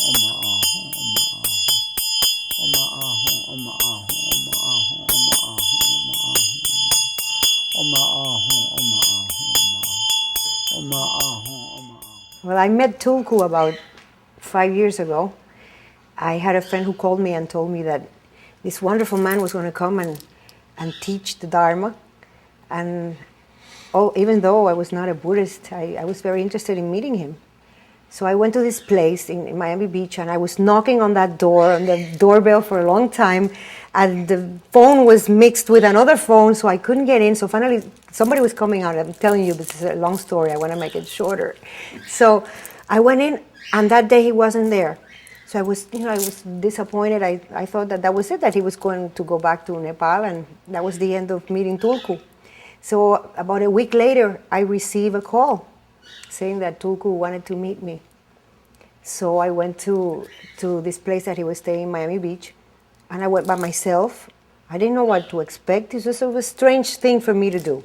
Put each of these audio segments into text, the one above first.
Well, I met Tulku about 5 years ago. I had a friend who called me and told me that this wonderful man was going to come and teach the Dharma. And even though I was not a Buddhist, I was very interested in meeting him. So I went to this place in Miami Beach, and I was knocking on that door, on the doorbell for a long time, and the phone was mixed with another phone, so I couldn't get in. So finally, somebody was coming out. I'm telling you, this is a long story. I want to make it shorter. So I went in, and that day he wasn't there. So I was disappointed. I thought that was it, that he was going to go back to Nepal, and that was the end of meeting Tulku. So about a week later, I received a call saying that Tulku wanted to meet me. So I went to this place that he was staying in Miami Beach, and I went by myself. I didn't know what to expect. It was a strange thing for me to do.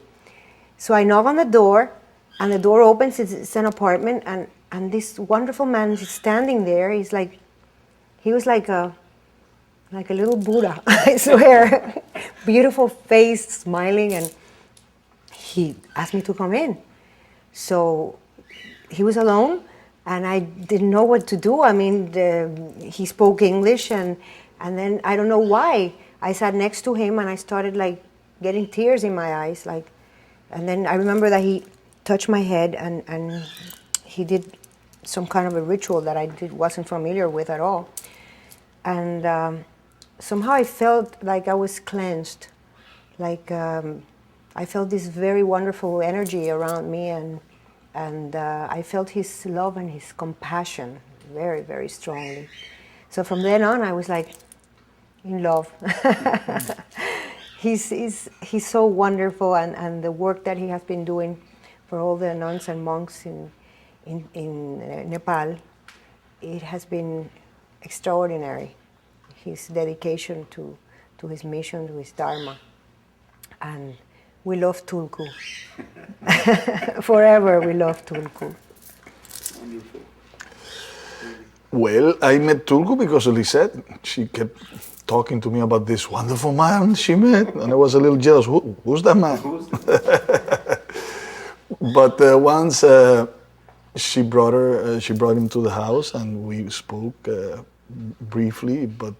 So I knock on the door, and the door opens. It's an apartment, and this wonderful man is standing there. He was like a little Buddha, I swear. Beautiful face, smiling, and he asked me to come in. So he was alone, and I didn't know what to do. I mean, he spoke English, and then I don't know why. I sat next to him, and I started getting tears in my eyes, and then I remember that he touched my head, and he did some kind of a ritual that I wasn't familiar with at all. And somehow I felt like I was cleansed, I felt this very wonderful energy around me, and I felt his love and his compassion very, very strongly. So from then on, I was in love. He's so wonderful, and the work that he has been doing for all the nuns and monks in Nepal, it has been extraordinary. His dedication to his mission, to his Dharma. And we love Tulku. Forever we love Tulku. Wonderful. Well, I met Tulku because of Lissette. She kept talking to me about this wonderful man she met, and I was a little jealous. Who's that man? But once she brought him to the house, and we spoke briefly. But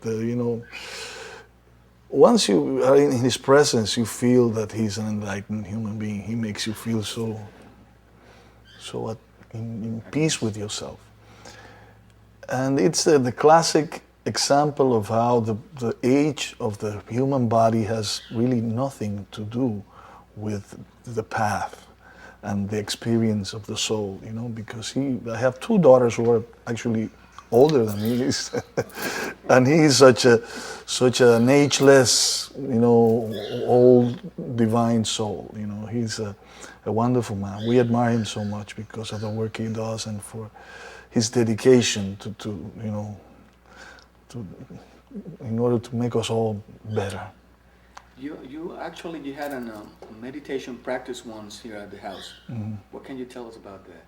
once you are in his presence, you feel that he's an enlightened human being. He makes you feel so in peace with yourself. And it's the classic example of how the age of the human body has really nothing to do with the path and the experience of the soul, because I have two daughters who are actually older than me, and he's such an ageless, old divine soul. He's a wonderful man. We admire him so much because of the work he does and for his dedication to in order to make us all better. You had a meditation practice once here at the house. Mm-hmm. What can you tell us about that?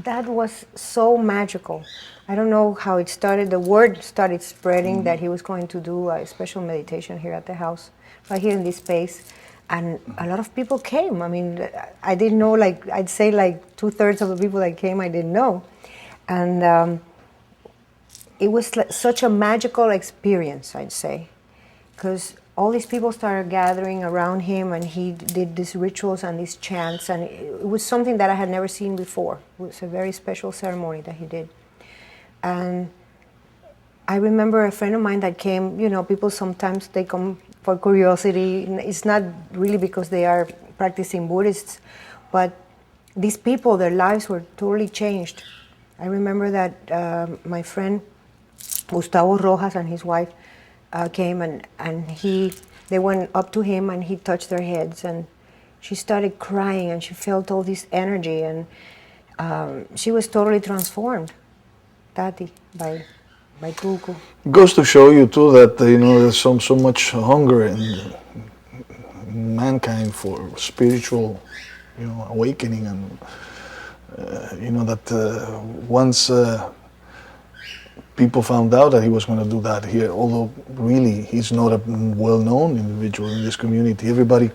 That was so magical. I don't know how it started. The word started spreading that he was going to do a special meditation here at the house, right here in this space. And a lot of people came. I mean, I didn't know, I'd say 2/3 of the people that came, I didn't know. And it was such a magical experience, I'd say, because all these people started gathering around him, and he did these rituals and these chants, and it was something that I had never seen before. It was a very special ceremony that he did. And I remember a friend of mine that came, people sometimes they come for curiosity. It's not really because they are practicing Buddhists, but these people, their lives were totally changed. I remember that my friend Gustavo Rojas and his wife came, and they went up to him, and he touched their heads, and she started crying, and she felt all this energy, and she was totally transformed, Tati, by Tulku. It goes to show you too that there's so much hunger in mankind for spiritual, awakening, and that once people found out that he was going to do that here, although really he's not a well-known individual in this community. Everybody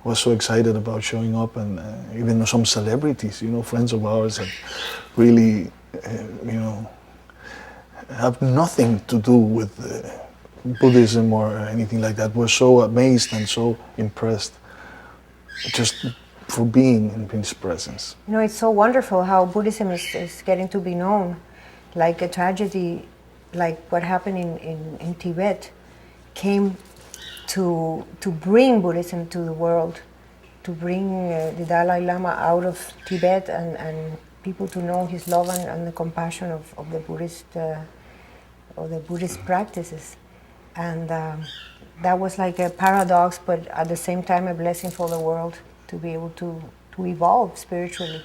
was so excited about showing up, and even some celebrities, friends of ours have really, have nothing to do with Buddhism or anything like that. We're so amazed and so impressed just for being in his presence. It's so wonderful how Buddhism is getting to be known. Like a tragedy, like what happened in Tibet, came to bring Buddhism to the world, to bring the Dalai Lama out of Tibet and people to know his love and the compassion of the Buddhist practices. And that was like a paradox, but at the same time a blessing for the world to be able to evolve spiritually.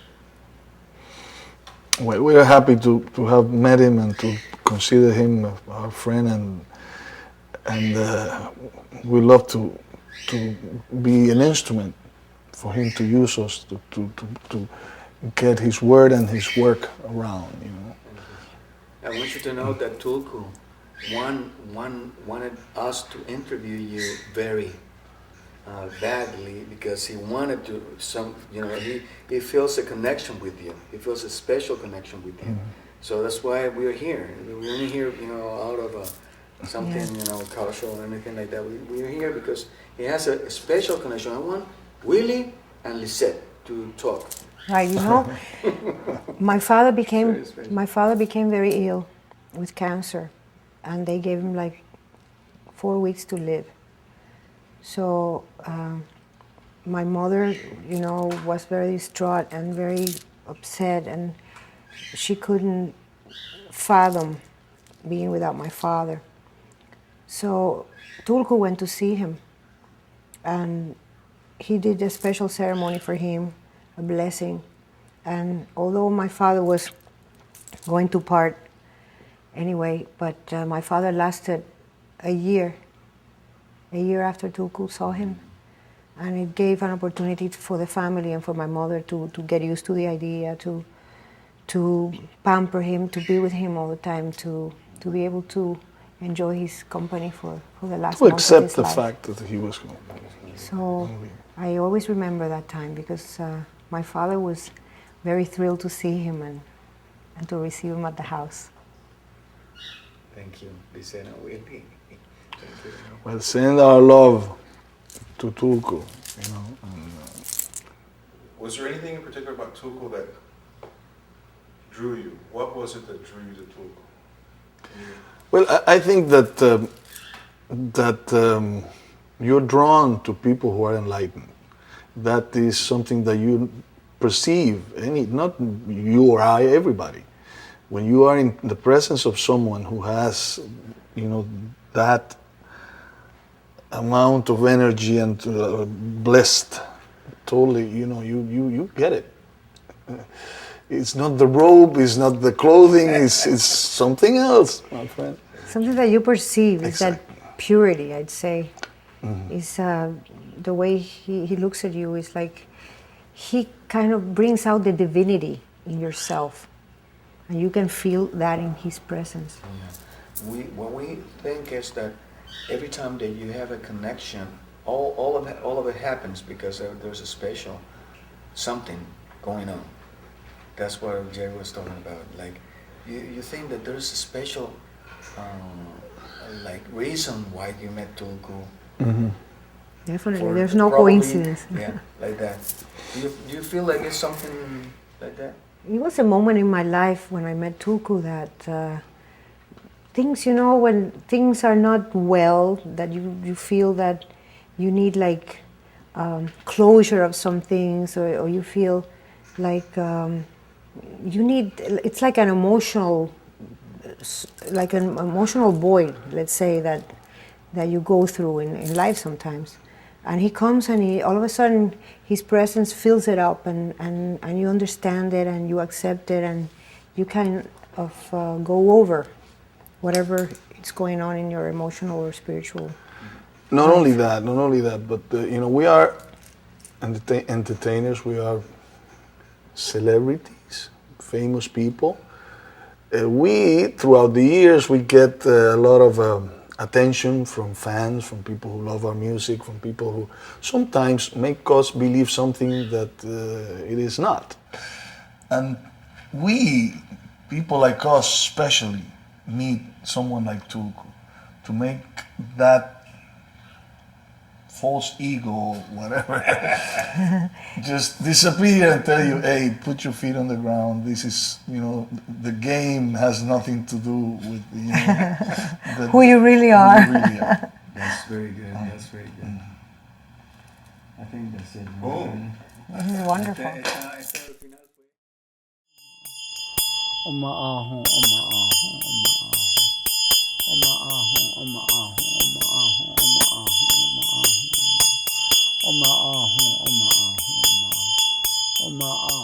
Well, we are happy to have met him and to consider him our friend, and we love to be an instrument for him to use us to get his word and his work around. I want you to know that Tulku wanted us to interview you very badly, because he wanted to he feels a connection with you. He feels a special connection with you. So that's why we're here. We're only here, out of something, cultural or anything like that. We're here because he has a special connection. I want Willy and Lissette to talk. Right, my father became very ill with cancer, and they gave him like 4 weeks to live. So my mother, was very distraught and very upset, and she couldn't fathom being without my father. So Tulku went to see him, and he did a special ceremony for him, a blessing. And although my father was going to part anyway, but my father lasted a year after Tulku saw him. And it gave an opportunity for the family and for my mother to get used to the idea, to pamper him, to be with him all the time, to be able to enjoy his company for the last month of his life. Accept the fact that he was gone. So I always remember that time, because my father was very thrilled to see him and to receive him at the house. Thank you, Lissette and Willy. Well, send our love to Tulku, Was there anything in particular about Tulku that drew you? What was it that drew you to Tulku? Well, I think that you're drawn to people who are enlightened. That is something that you perceive, not you or I, everybody. When you are in the presence of someone who has, that amount of energy and blessed, totally, you get it. It's not the robe, it's not the clothing, it's something else, my friend. Something that you perceive is Exactly. that purity, I'd say. Is the way he looks at you is like he kind of brings out the divinity in yourself, and you can feel that in his presence. Yeah. What we think is that every time that you have a connection, all of it happens because there's a special something going on. That's what Jerry was talking about. Like you think that there's a special reason why you met Tulku. Mm-hmm. Definitely, For there's no probably- coincidence. Yeah, like that. Do you feel like it's something like that? It was a moment in my life when I met Tulku that things, when things are not well, that you feel that you need like closure of some things, or you feel like you need, it's like an emotional void, let's say, that you go through in life sometimes. And he comes and all of a sudden his presence fills it up, and you understand it and you accept it, and you kind of go over whatever is going on in your emotional or spiritual. Not only that, but we are entertainers, we are celebrities, famous people, we, throughout the years, we get a lot of attention from fans, from people who love our music, from people who sometimes make us believe something that it is not. And we, people like us especially, need someone like Tulku to make that false ego or whatever just disappear and tell you, hey, put your feet on the ground. This is, the game has nothing to do with, who you really are. Who you really are. That's very good. That's very good. I think that's it. Boom. Wonderful. Oma ahu, oma ahu, oma ahu. Oma ahu, oma ahu, oma ahu, oma ahu, oma ahu. Oma ahu, oma ahu, oma ahu. Oma ahu.